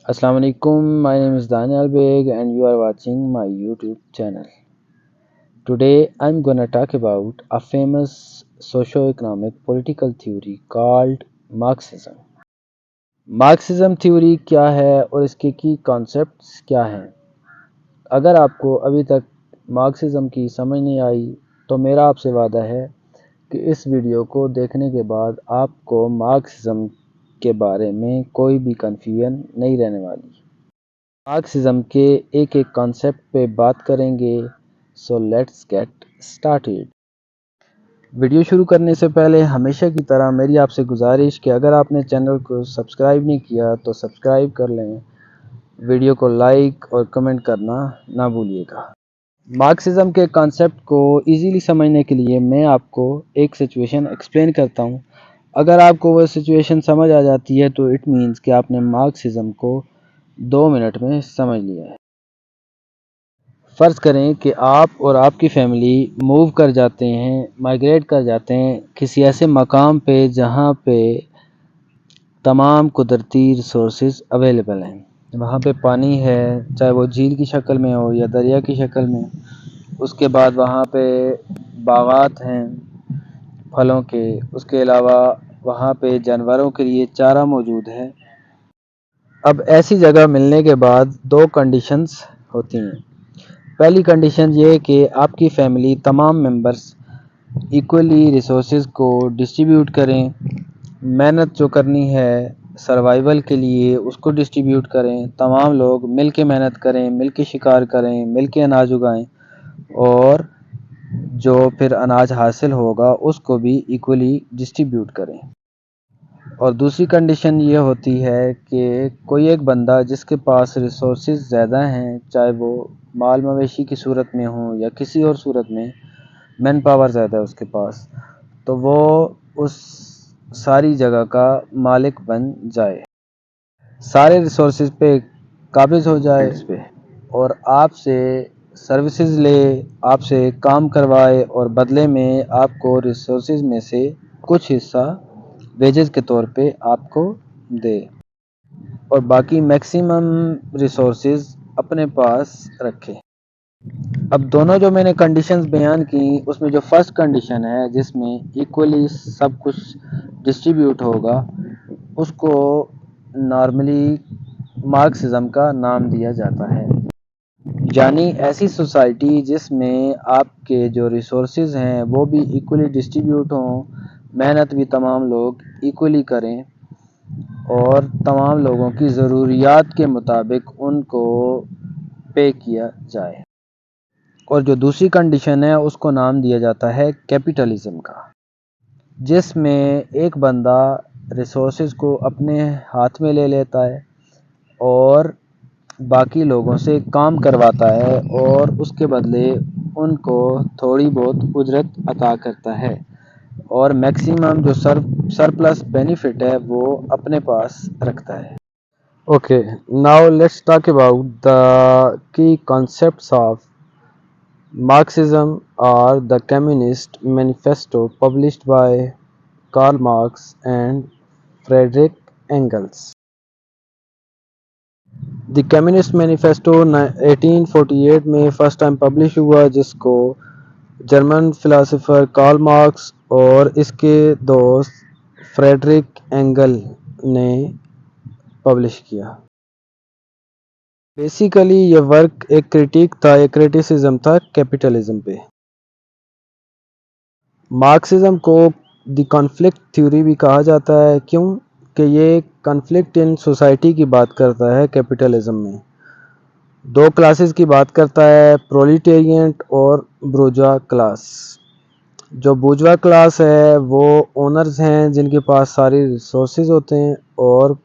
Assalamu alaikum. My name is Daniel Beg and you are watching my YouTube channel. Today I'm gonna talk about a famous socio-economic political theory called Marxism. Marxism theory کیا ہے اور اس کے کی concepts کیا ہیں؟ اگر آپ کو ابھی تک مارکسزم کی سمجھ نہیں آئی تو میرا آپ سے وعدہ ہے کہ اس ویڈیو کو دیکھنے کے بعد آپ کو مارکسزم کے بارے میں کوئی بھی کنفیوژن نہیں رہنے والی۔ مارکسزم کے ایک ایک کانسیپٹ پہ بات کریں گے، سو لیٹس گیٹ سٹارٹیڈ۔ ویڈیو شروع کرنے سے پہلے ہمیشہ کی طرح میری آپ سے گزارش کہ اگر آپ نے چینل کو سبسکرائب نہیں کیا تو سبسکرائب کر لیں، ویڈیو کو لائک اور کمنٹ کرنا نہ بھولیے گا۔ مارکسزم کے کانسیپٹ کو ایزیلی سمجھنے کے لیے میں آپ کو ایک سچویشن ایکسپلین کرتا ہوں۔ اگر آپ کو وہ سچویشن سمجھ آ جاتی ہے تو اٹ مینس کہ آپ نے مارکسزم کو 2 منٹ میں سمجھ لیا ہے۔ فرض کریں کہ آپ اور آپ کی فیملی موو کر جاتے ہیں، مائیگریٹ کر جاتے ہیں کسی ایسے مقام پہ جہاں پہ تمام قدرتی ریسورسز اویلیبل ہیں۔ وہاں پہ پانی ہے، چاہے وہ جھیل کی شکل میں ہو یا دریا کی شکل میں۔ اس کے بعد وہاں پہ باغات ہیں پھلوں کے، اس کے علاوہ وہاں پہ جانوروں کے لیے چارہ موجود ہے۔ اب ایسی جگہ ملنے کے بعد 2 کنڈیشنز ہوتی ہیں۔ پہلی کنڈیشن یہ کہ آپ کی فیملی تمام ممبرز ایکولی ریسورسز کو ڈسٹریبیوٹ کریں، محنت جو کرنی ہے سروائیول کے لیے اس کو ڈسٹریبیوٹ کریں، تمام لوگ مل کے محنت کریں، مل کے شکار کریں، مل کے اناج اگائیں اور جو پھر اناج حاصل ہوگا اس کو بھی ایکولی ڈسٹریبیوٹ کریں۔ اور دوسری کنڈیشن یہ ہوتی ہے کہ کوئی ایک بندہ جس کے پاس ریسورسز زیادہ ہیں، چاہے وہ مال مویشی کی صورت میں ہوں یا کسی اور صورت میں، مین پاور زیادہ ہے اس کے پاس، تو وہ اس ساری جگہ کا مالک بن جائے، سارے ریسورسز پہ قابض ہو جائے اس پہ، اور آپ سے سروسز لے، آپ سے کام کروائے اور بدلے میں آپ کو ریسورسز میں سے کچھ حصہ ویجز کے طور پہ آپ کو دے اور باقی میکسیمم ریسورسز اپنے پاس رکھے۔ اب دونوں جو میں نے کنڈیشنز بیان کی اس میں جو فرسٹ کنڈیشن ہے جس میں ایکولی سب کچھ ڈسٹریبیوٹ ہوگا، اس کو نارملی مارکسزم کا نام دیا جاتا ہے۔ یعنی ایسی سوسائٹی جس میں آپ کے جو ریسورسز ہیں وہ بھی ایکولی ڈسٹریبیوٹ ہوں، محنت بھی تمام لوگ ایکولی کریں اور تمام لوگوں کی ضروریات کے مطابق ان کو پے کیا جائے۔ اور جو دوسری کنڈیشن ہے اس کو نام دیا جاتا ہے کیپٹلزم کا، جس میں ایک بندہ ریسورسز کو اپنے ہاتھ میں لے لیتا ہے اور باقی لوگوں سے کام کرواتا ہے اور اس کے بدلے ان کو تھوڑی بہت اجرت عطا کرتا ہے اور میکسیمم جو سرپلس بینیفٹ ہے وہ اپنے پاس رکھتا ہے۔ Okay, now let's talk about the key concepts of Marxism or the Communist Manifesto published by Karl Marx and Friedrich Engels. The Communist Manifesto 1848 میں فرسٹ ٹائم پبلش ہوا، جس کو جرمن فلاسفر کارل مارکس اور اس کے دوست Frederick angle نے publish کیا۔ Basically یہ ورک ایک کریٹیک تھا، ایک کریٹیسزم تھا کیپٹلزم پہ۔ مارکسزم کو دی کانفلکٹ تھیوری بھی کہا جاتا ہے، کیوں کہ یہ کنفلکٹ ان سوسائٹی کی بات کرتا ہے۔ کیپٹلزم میں 2 کلاسز کی بات کرتا ہے، پرولیٹیرینٹ اور بورژوا کلاس۔ جو بورژوا کلاس ہے وہ اونرز ہیں جن کے پاس ساری ریسورسز ہوتے ہیں، اور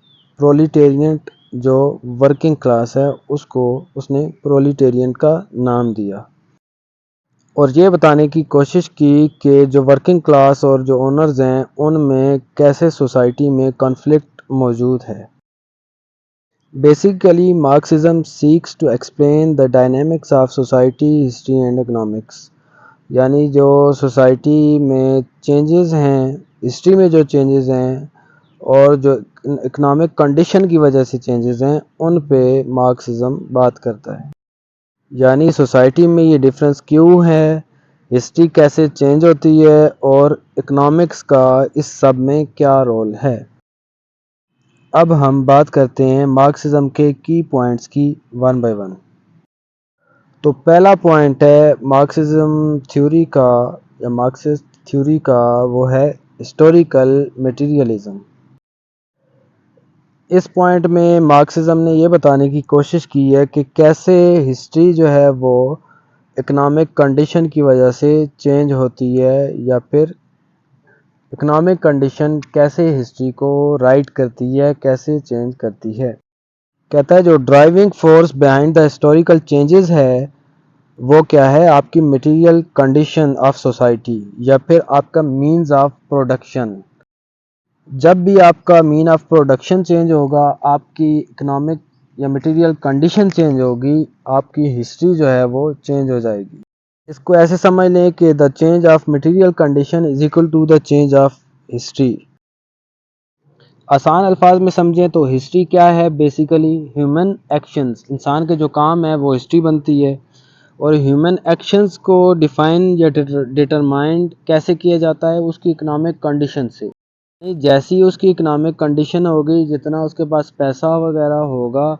پرولیٹیرینٹ جو ورکنگ کلاس ہے اس کو اس نے پرولیٹیرین کا نام دیا، اور یہ بتانے کی کوشش کی کہ جو ورکنگ کلاس اور جو اونرز ہیں ان میں کیسے سوسائٹی میں کنفلکٹ موجود ہے۔ Basically Marxism seeks to explain the dynamics of society, history and economics, یعنی جو سوسائٹی میں چینجز ہیں، ہسٹری میں جو چینجز ہیں اور جو اکنامک کنڈیشن کی وجہ سے چینجز ہیں ان پہ مارکسزم بات کرتا ہے، یعنی سوسائٹی میں یہ ڈفرینس کیوں ہے، ہسٹری کیسے چینج ہوتی ہے اور اکنامکس کا اس سب میں کیا رول ہے۔ اب ہم بات کرتے ہیں مارکسزم کے کی پوائنٹس کی ون بائی ون۔ تو پہلا پوائنٹ ہے مارکسزم تھیوری کا یا مارکسسٹ تھیوری کا، وہ ہے ہسٹوریکل میٹیریلزم۔ اس پوائنٹ میں مارکسزم نے یہ بتانے کی کوشش کی ہے کہ کیسے ہسٹری جو ہے وہ اکنامک کنڈیشن کی وجہ سے چینج ہوتی ہے، یا پھر اکنامک کنڈیشن کیسے ہسٹری کو رائٹ کرتی ہے، کیسے چینج کرتی ہے۔ کہتا ہے جو driving force behind the historical changes ہے وہ کیا ہے، آپ کی مٹیریل کنڈیشن آف سوسائٹی یا پھر آپ کا مینز آف پروڈکشن۔ جب بھی آپ کا مین آف پروڈکشن چینج ہوگا، آپ کی اکنامک یا مٹیریل کنڈیشن چینج ہوگی، آپ کی ہسٹری جو ہے وہ چینج ہو جائے گی۔ اس کو ایسے سمجھ لیں کہ the change of material condition is equal to the change of history. آسان الفاظ میں سمجھیں تو ہسٹری کیا ہے، بیسیکلی ہیومن ایکشنز، انسان کے جو کام ہے وہ ہسٹری بنتی ہے، اور ہیومن ایکشنز کو ڈیفائن یا ڈیٹرمائنڈ کیسے کیا جاتا ہے، اس کی اکنامک کنڈیشن سے۔ جیسی اس کی اکنامک کنڈیشن ہوگی، جتنا اس کے پاس پیسہ وغیرہ ہوگا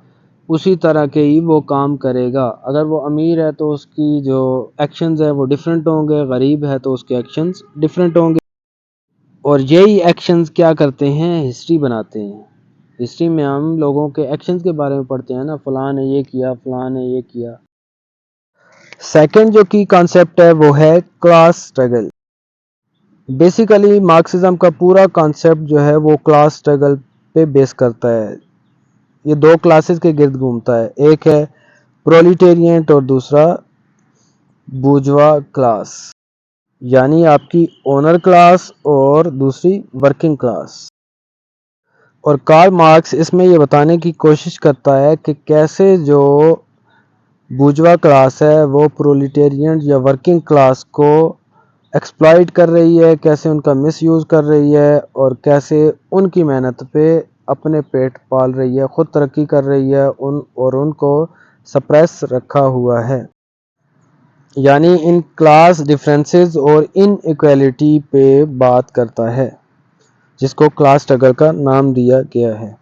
اسی طرح کے ہی وہ کام کرے گا۔ اگر وہ امیر ہے تو اس کی جو ایکشنز ہے وہ ڈیفرنٹ ہوں گے، غریب ہے تو اس کے ایکشنز ڈیفرنٹ ہوں گے، اور یہی ایکشنز کیا کرتے ہیں، ہسٹری بناتے ہیں۔ ہسٹری میں ہم لوگوں کے ایکشنز کے بارے میں پڑھتے ہیں نا، فلاں نے یہ کیا، فلاں نے یہ کیا۔ سیکنڈ جو کی کانسیپٹ ہے وہ ہے کلاس سٹرگل۔ بیسیکلی مارکسزم کا پورا کانسیپٹ جو ہے وہ کلاس سٹرگل پہ بیس کرتا ہے، یہ دو کلاسز کے گرد گھومتا ہے، ایک ہے پرولیٹیرینٹ اور دوسرا بورژوا کلاس، یعنی آپ کی اونر کلاس اور دوسری ورکنگ کلاس۔ اور کارل مارکس اس میں یہ بتانے کی کوشش کرتا ہے کہ کیسے جو بورژوا کلاس ہے وہ پرولیٹیرینٹ یا ورکنگ کلاس کو ایکسپلائٹ کر رہی ہے، کیسے ان کا مس یوز کر رہی ہے، اور کیسے ان کی محنت پہ اپنے پیٹ پال رہی ہے، خود ترقی کر رہی ہے، اور ان کو سپریس رکھا ہوا ہے۔ یعنی ان کلاس ڈفرینسز اور ان ایکویلٹی پہ بات کرتا ہے، جس کو کلاس سٹرگل کا نام دیا گیا ہے۔